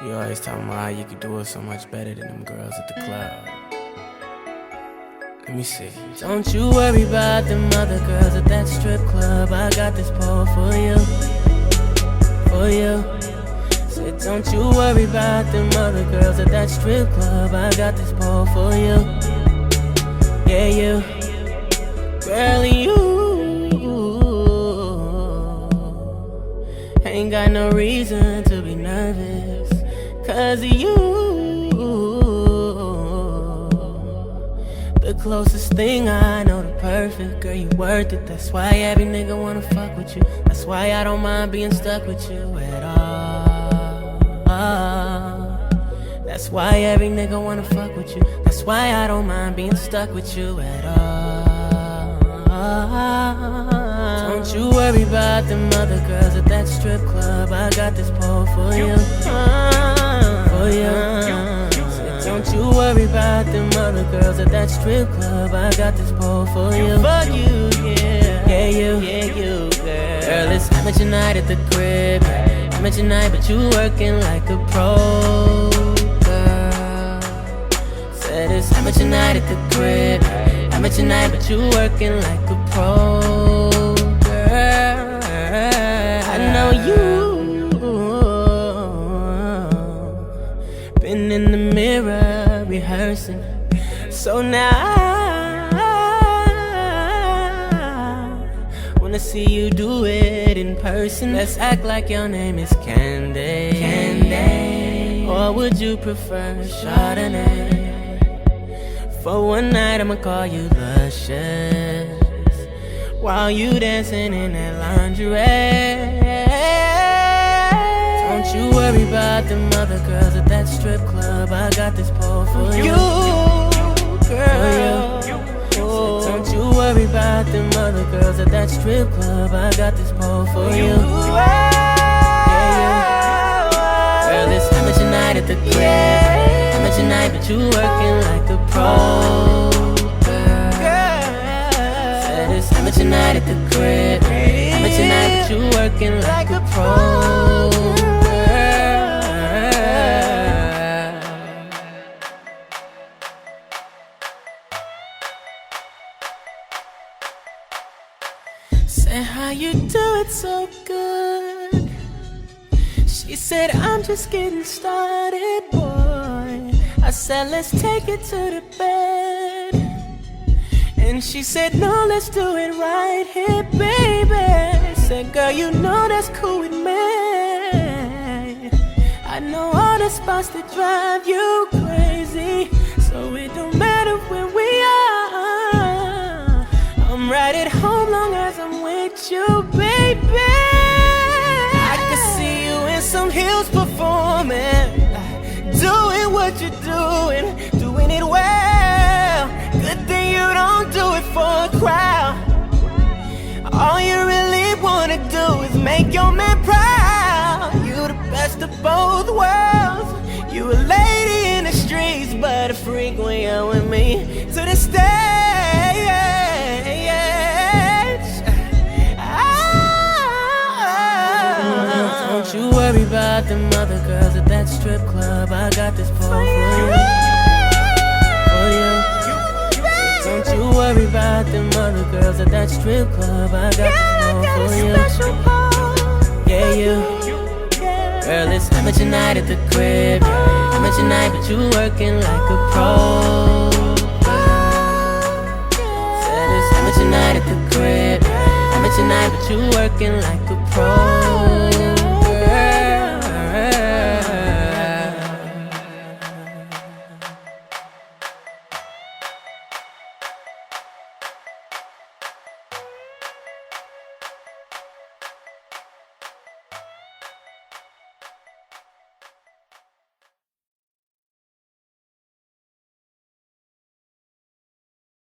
You always talking about how you could do it so much better than them girls at the club. Let me see. Don't you worry about them other girls at that strip club. I got this pole for you, for you. Said don't you worry about them other girls at that strip club. I got this pole for you. Yeah, you. Girl, you ain't got no reason to be nervous, 'cause you the closest thing I know to perfect. Girl, you worth it. That's why every nigga wanna fuck with you. That's why I don't mind being stuck with you at all. That's why every nigga wanna fuck with you. That's why I don't mind being stuck with you at all. Don't you worry about them other girls at that strip club. I got this pole for you, for you. Don't you worry about them other girls at that strip club. I got this pole for you, for you, yeah. Yeah, you, girl. Girl, it's amateur night at the crib. Amateur night, but you working like a pro, girl. Said it's amateur night at the crib. Amateur night, but you working like a pro, girl. I know you been in the mirror rehearsing, so now I wanna see you do it in person. Let's act like your name is Candy, Candy. Or would you prefer Chardonnay? For one night I'ma call you Luscious, while you dancing in that lingerie. Don't you worry about them other girls at that strip club. I got this pole for you, girl. Don't you worry about them other girls at that strip club. I got this pole for you. Girl, it's amateur night at the crib. Amateur night, but you working like a pro, girl. Said it's amateur night at the crib. Amateur night, but you working like a pro, girl. Say how you do it so good. She said I'm just getting started, boy. I said let's take it to the bed, and she said no, let's do it right here, baby. Said girl, you know that's cool with me. I know all the spots that drive you crazy, so it don't matter where we are. I'm right at home long as I'm with you, baby. I can see you in some heels performing, doing what you're doing it well. Good thing you don't do it for a crowd. All you really wanna do is make your man proud. You the best of both worlds. You a lady in the streets, but a freak when you're with me. To the stage. Don't you worry about them other girls at that strip club. I got this pole for you, for you. Don't you worry about them other girls at that strip club. I got this pole for you. Yeah, you. Girl, it's amateur night at the crib. Amateur night, but you working like a pro, girl. Said it's amateur night at the crib. Amateur night, but you working like a pro.